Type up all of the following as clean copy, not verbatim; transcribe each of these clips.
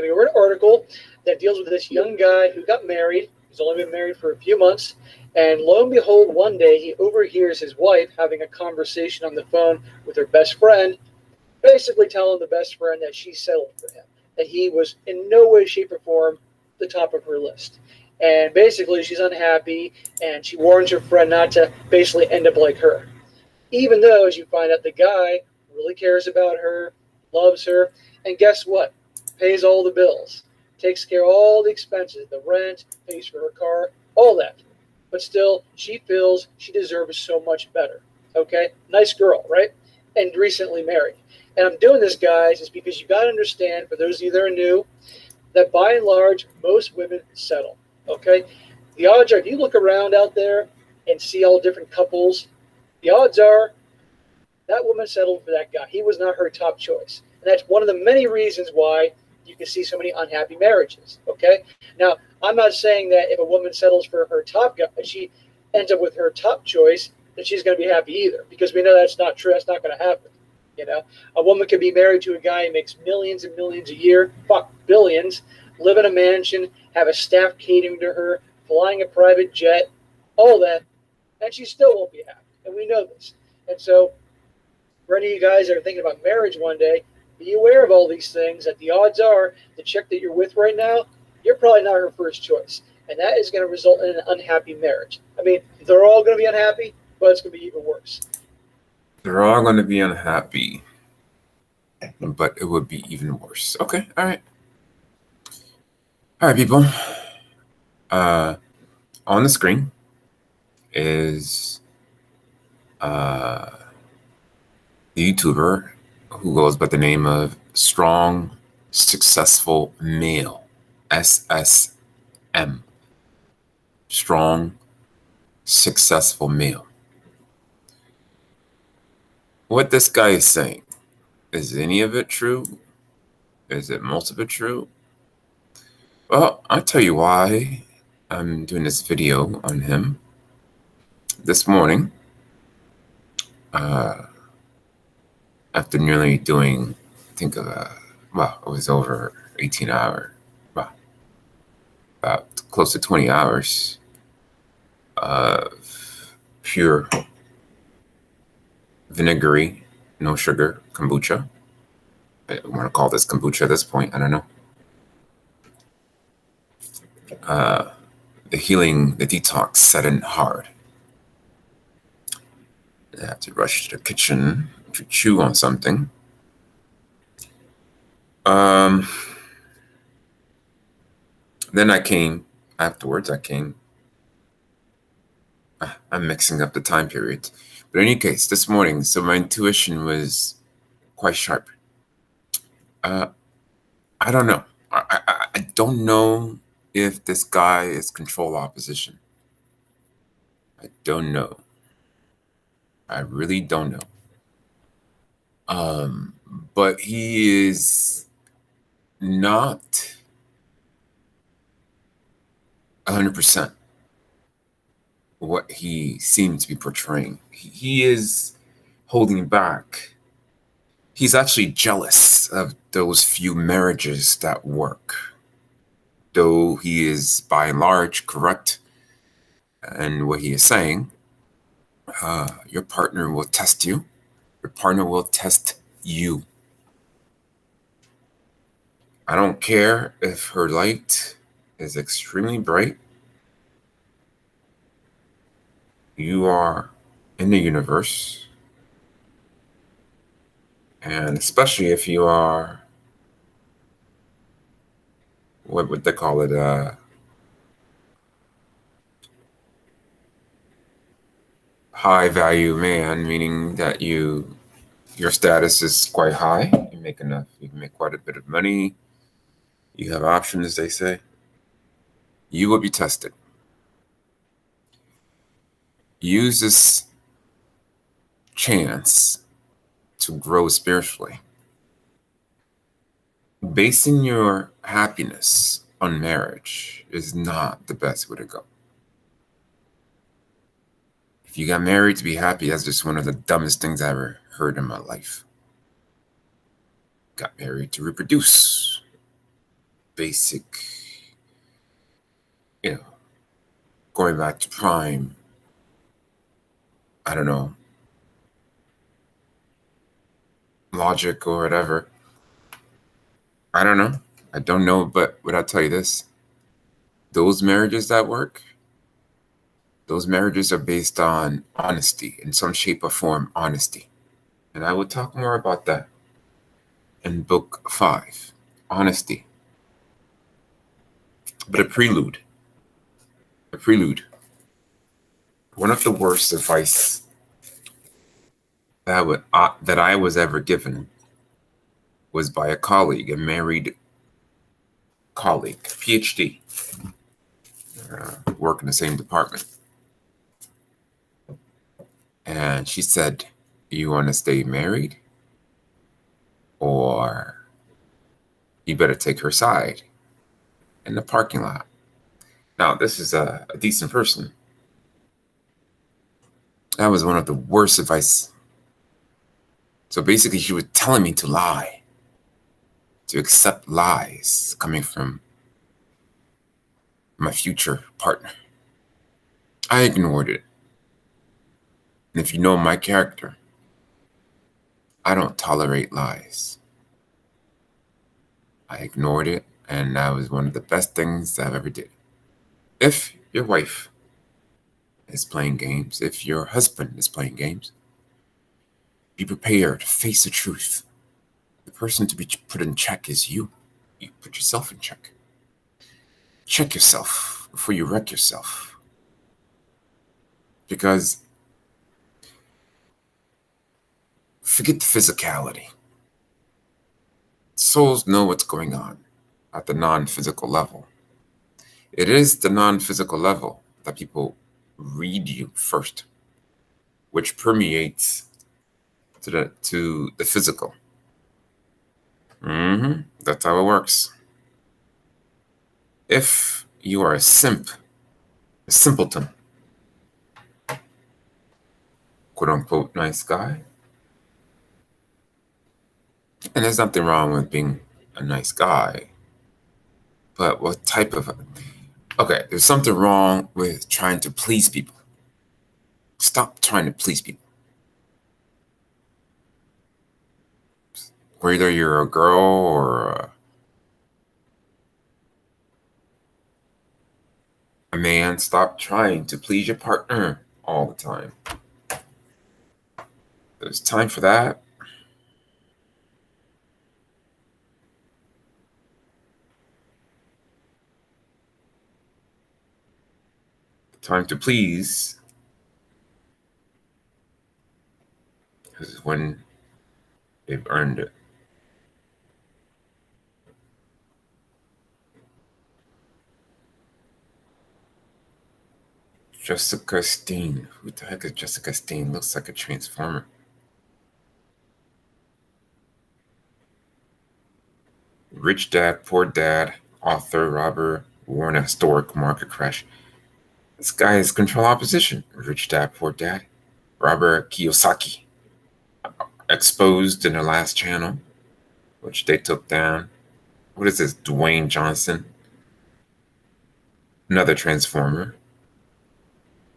going over an article that deals with this young guy who got married. He's only been married for a few months. And lo and behold, one day he overhears his wife having a conversation on the phone with her best friend, basically telling the best friend that she settled for him, that he was in no way, shape, or form the top of her list. And basically, she's unhappy, and she warns her friend not to basically end up like her. Even though, as you find out, the guy really cares about her, loves her, and guess what? Pays all the bills, takes care of all the expenses, the rent, pays for her car, all that. But still, she feels she deserves so much better. Okay? Nice girl, right? And recently married. And I'm doing this, guys, is because you got to understand, for those of you that are new, that by and large, most women settle. Okay? The odds are, if you look around out there and see all different couples, the odds are that woman settled for that guy. He was not her top choice. And that's one of the many reasons why you can see so many unhappy marriages. Okay? Now, I'm not saying that if a woman settles for her top guy, she ends up with her top choice, that she's going to be happy either, because we know that's not true. That's not going to happen. You know, a woman could be married to a guy who makes millions and millions a year, fuck, billions, live in a mansion, have a staff catering to her, flying a private jet, all that, and she still won't be happy. And we know this. And so, for any of you guys that are thinking about marriage one day, be aware of all these things, that the odds are the chick that you're with right now, you're probably not her first choice. And that is going to result in an unhappy marriage. I mean, they're all going to be unhappy, but it's going to be even worse. They're all going to be unhappy, but it would be even worse. Okay, all right. All right, people. On the screen is the YouTuber who goes by the name of Strong Successful Male, SSM. Strong Successful Male. What this guy is saying, is any of it true? Is it most of it true? Well, I'll tell you why I'm doing this video on him. This morning, after nearly doing, I think, it was over 18 hours, about close to 20 hours of pure vinegary, no sugar kombucha. I want to call this kombucha at this point. I don't know. The healing, the detox set in hard. I had to rush to the kitchen to chew on something. Then I came afterwards. I'm mixing up the time period. But in any case, this morning, so my intuition was quite sharp. I don't know. I don't know if this guy is control opposition. I don't know. I really don't know. But he is not 100% what he seems to be portraying. He is holding back. He's actually jealous of those few marriages that work. Though he is by and large correct in what he is saying, your partner will test you. Your partner will test you. I don't care if her light is extremely bright. You are in the universe. And especially if you are, what would they call it? High value man, meaning that your status is quite high. You can make quite a bit of money. You have options, they say. You will be tested. Use this chance to grow spiritually. Basing your happiness on marriage is not the best way to go. If you got married to be happy, that's just one of the dumbest things I ever heard in my life. Got married to reproduce. basic, going back to prime, I don't know, logic or whatever. I don't know. I don't know, but would I tell you this? Those marriages that work, those marriages are based on honesty, in some shape or form, honesty. And I will talk more about that in book 5, honesty. But a prelude. One of the worst advice that I was ever given was by a colleague, a married colleague, PhD, work in the same department. And she said, "You want to stay married, or you better take her side in the parking lot." Now, this is a decent person. That was one of the worst advice. So basically, she was telling me to lie, to accept lies coming from my future partner. I ignored it. And if you know my character, I don't tolerate lies. I ignored it, and that was one of the best things I've ever did. If your wife is playing games, if your husband is playing games, be prepared, face the truth. The person to be put in check is you. You put yourself in check. Check yourself before you wreck yourself. Because forget the physicality. Souls know what's going on at the non-physical level. It is the non-physical level that people read you first, which permeates to the physical. That's how it works. If you are a simp, a simpleton, quote unquote nice guy, and there's nothing wrong with being a nice guy, but what type of there's something wrong with trying to please people. Stop trying to please people. Whether you're a girl or a man, stop trying to please your partner all the time. There's time for that. Time to please is when they've earned it. Jessica Steen. Who the heck is Jessica Steen? Looks like a transformer. Rich Dad, Poor Dad, author Robert Warren, historic market crash. This guy is control opposition. Rich Dad, Poor Dad, Robert Kiyosaki. Exposed in the last channel, which they took down. What is this? Dwayne Johnson. Another transformer.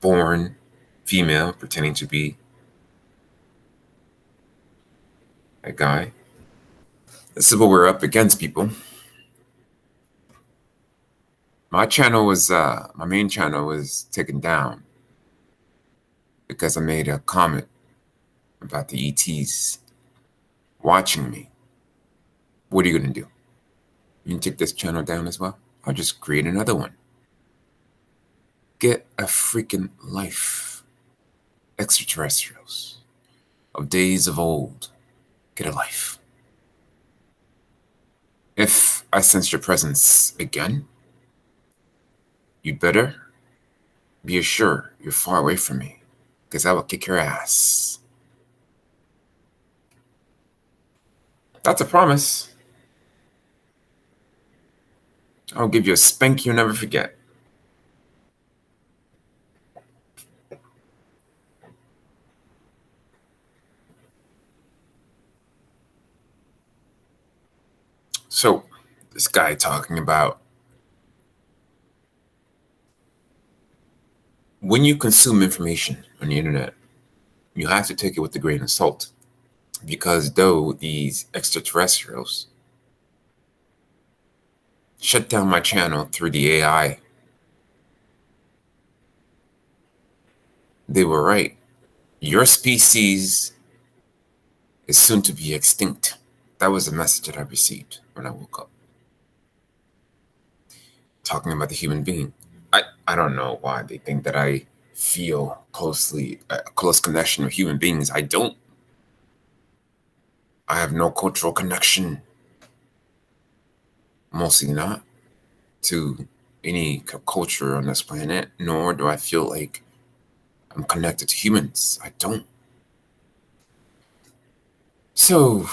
Born female, pretending to be a guy. This is what we're up against, people. My channel was, my main channel was taken down because I made a comment about the ETs watching me. What are you going to do? You can take this channel down as well? I'll just create another one. Get a freaking life. Extraterrestrials of days of old, get a life. If I sense your presence again, you better be assured you're far away from me, because I will kick your ass. That's a promise. I'll give you a spank you'll never forget. So, this guy talking about when you consume information on the internet, you have to take it with a grain of salt. Because though these extraterrestrials shut down my channel through the AI, they were right. Your species is soon to be extinct. That was the message that I received when I woke up. Talking about the human being. I don't know why they think that I feel a close connection with human beings. I don't. I have no cultural connection, mostly not, to any culture on this planet, nor do I feel like I'm connected to humans. I don't. So,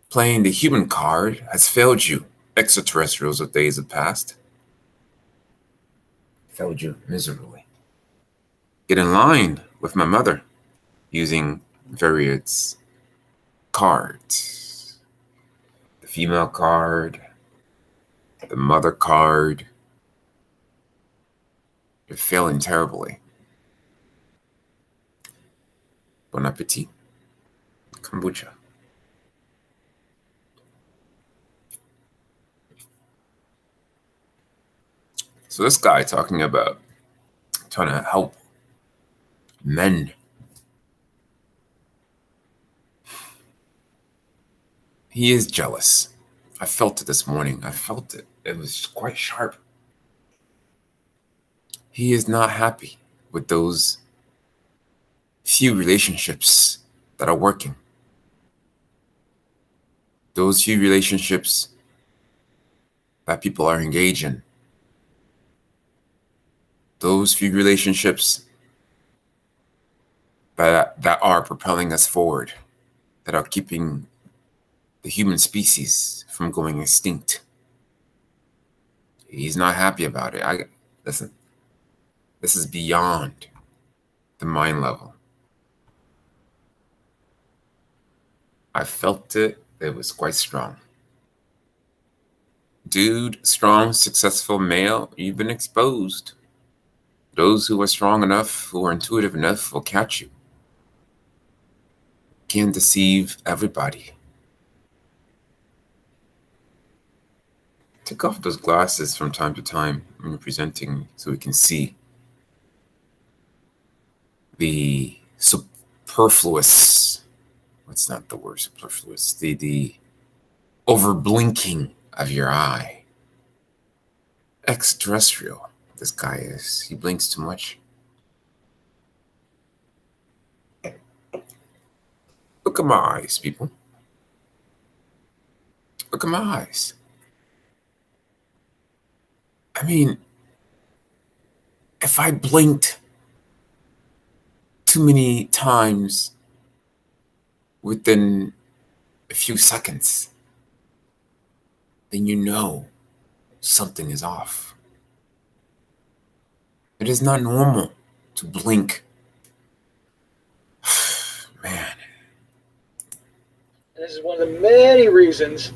playing the human card has failed you, extraterrestrials of days of past. Failed you miserably. Get in line with my mother using various cards. The female card, the mother card. You're failing terribly. Bon appetit. Kombucha. So this guy talking about trying to help men. He is jealous. I felt it this morning. I felt it. It was quite sharp. He is not happy with those few relationships that are working. Those few relationships that people are engaged in. Those few relationships that are propelling us forward, that are keeping the human species from going extinct. He's not happy about it. Listen, this is beyond the mind level. I felt it. It was quite strong. Dude, strong, successful male, you've been exposed. Those who are strong enough, who are intuitive enough, will catch you. Can't deceive everybody. Take off those glasses from time to time when you're presenting so we can see the superfluous, what's not the word superfluous, the over blinking of your eye. Extraterrestrial, this guy is. He blinks too much. Look at my eyes, people. Look at my eyes. I mean, if I blinked too many times within a few seconds, then you know something is off. It is not normal to blink. Man. And this is one of the many reasons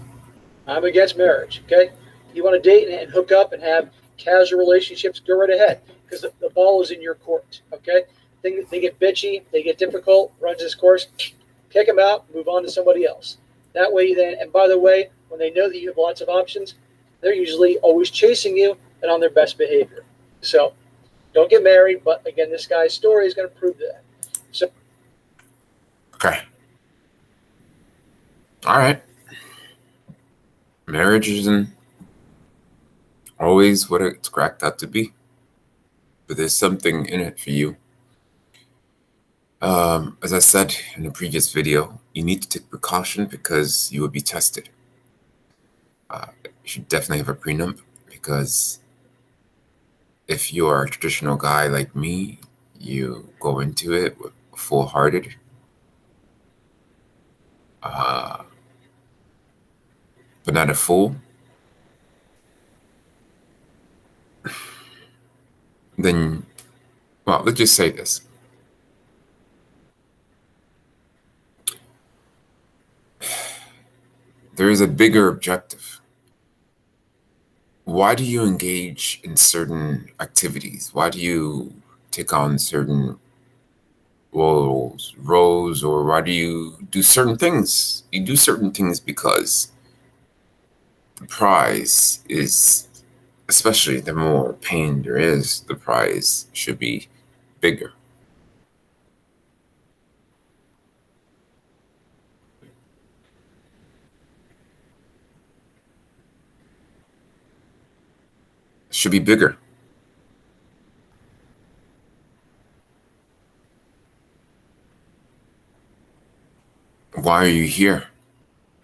I'm against marriage, okay? You want to date and hook up and have casual relationships, go right ahead, because the ball is in your court, okay? They get bitchy, they get difficult, runs its course, kick them out, move on to somebody else. That way then, and by the way, when they know that you have lots of options, they're usually always chasing you and on their best behavior. So don't get married, but again, this guy's story is going to prove that. So, okay. All right. Marriage isn't always what it's cracked out to be, but there's something in it for you. As I said in the previous video, you need to take precaution because you will be tested. You should definitely have a prenup because if you are a traditional guy like me, you go into it with full-hearted. But not a fool. Then, well, let's just say this. There is a bigger objective. Why do you engage in certain activities? Why do you take on certain roles, or why do you do certain things? You do certain things because the prize is, especially the more pain there is, the prize should be bigger. It should be bigger. Why are you here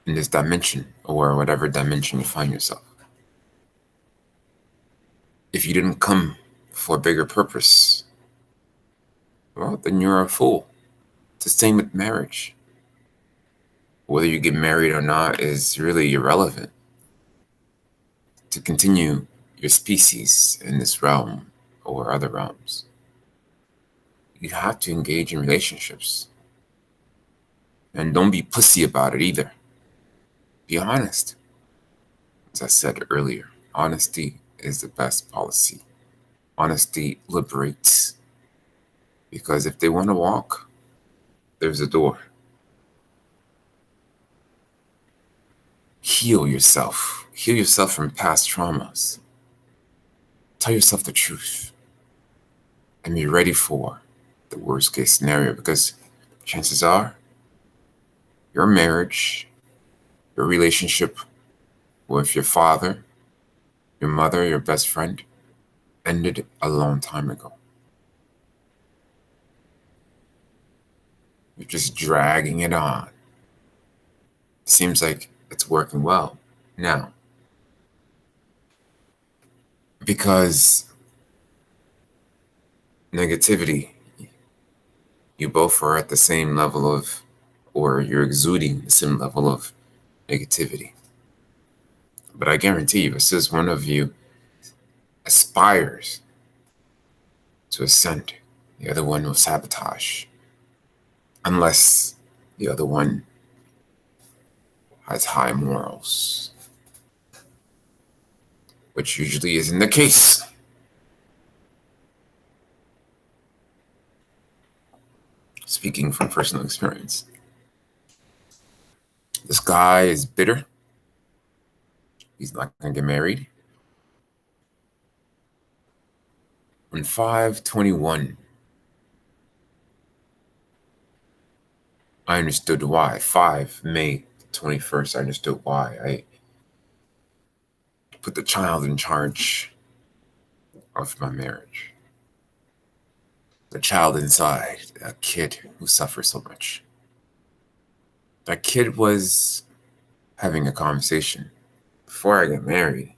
in this dimension, or whatever dimension you find yourself? If you didn't come for a bigger purpose, well, then you're a fool. It's the same with marriage. Whether you get married or not is really irrelevant. To continue your species in this realm or other realms, you have to engage in relationships. And don't be pussy about it either. Be honest. As I said earlier, honesty is the best policy. Honesty liberates. Because if they want to walk, there's a door. Heal yourself. Heal yourself from past traumas. Tell yourself the truth. And be ready for the worst case scenario, because chances are your marriage, your relationship with your father, your mother, your best friend ended a long time ago. You're just dragging it on. Seems like it's working well now. Because negativity, you both are at the same level of, or you're exuding the same level of negativity. But I guarantee you, as soon as one of you aspires to ascend, the other one will sabotage. Unless the other one has high morals, which usually isn't the case. Speaking from personal experience, this guy is bitter. He's not going to get married. On 5/21, I understood why. May 21st, I understood why. I put the child in charge of my marriage. The child inside, a kid who suffers so much. That kid was having a conversation. Before I got married,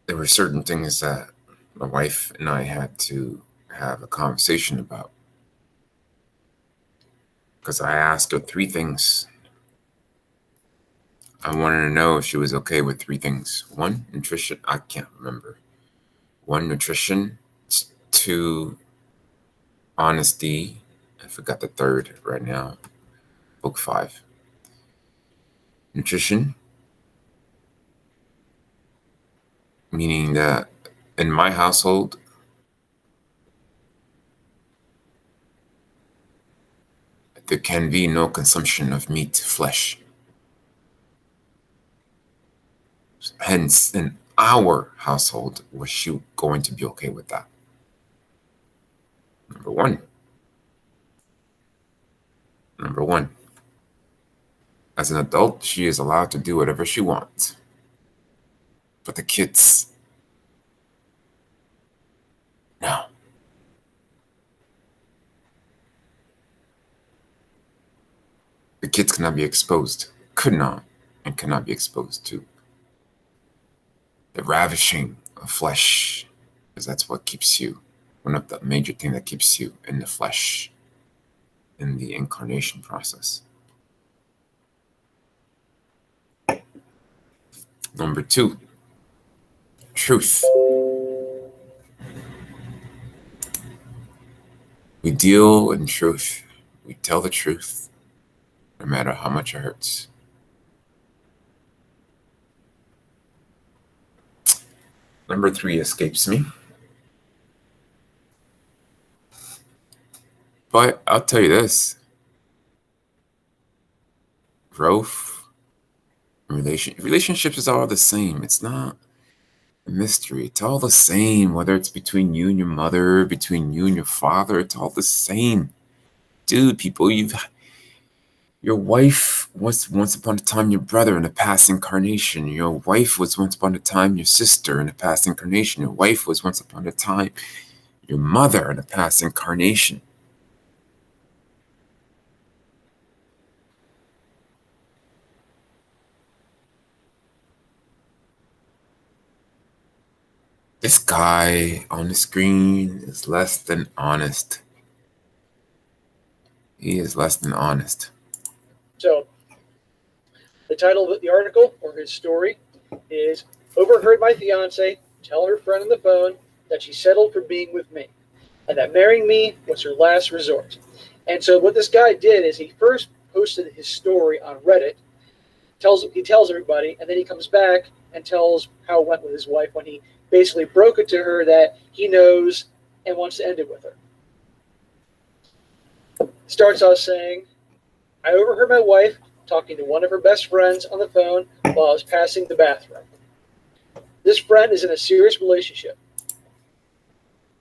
there were certain things that my wife and I had to have a conversation about. Because I asked her 3 things. I wanted to know if she was okay with 3 things. 1, nutrition. I can't remember. 1, nutrition. 2, honesty. I forgot the 3rd right now. Book 5. Nutrition. Meaning that in my household, there can be no consumption of meat, flesh. Hence, in our household, was she going to be okay with that? Number one, as an adult, she is allowed to do whatever she wants. But the kids, no. The kids cannot be exposed, could not, and cannot be exposed to the ravishing of flesh, because that's what keeps you, one of the major things that keeps you in the flesh in the incarnation process. Number 2, truth. We deal in truth. We tell the truth. no matter how much it hurts. Number 3 escapes me. But I'll tell you this. Growth, relationships is all the same. It's not a mystery. It's all the same, whether it's between you and your mother, between you and your father, it's all the same. Dude, people, your wife was once upon a time your brother in a past incarnation. Your wife was once upon a time your sister in a past incarnation. Your wife was once upon a time your mother in a past incarnation. This guy on the screen is less than honest. He is less than honest. So, the title of the article, or his story, is Overheard My Fiancé Tell Her Friend on the Phone that she settled for being with me, and that marrying me was her last resort. And so what this guy did is he first posted his story on Reddit, he tells everybody, and then he comes back and tells how it went with his wife when he basically broke it to her that he knows and wants to end it with her. Starts off saying, I overheard my wife talking to one of her best friends on the phone while I was passing the bathroom. This friend is in a serious relationship.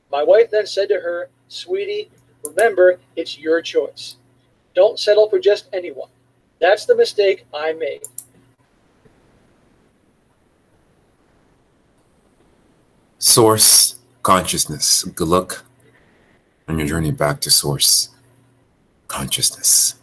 My wife then said to her, sweetie, remember, it's your choice. Don't settle for just anyone. That's the mistake I made. Source consciousness. Good luck on your journey back to source consciousness.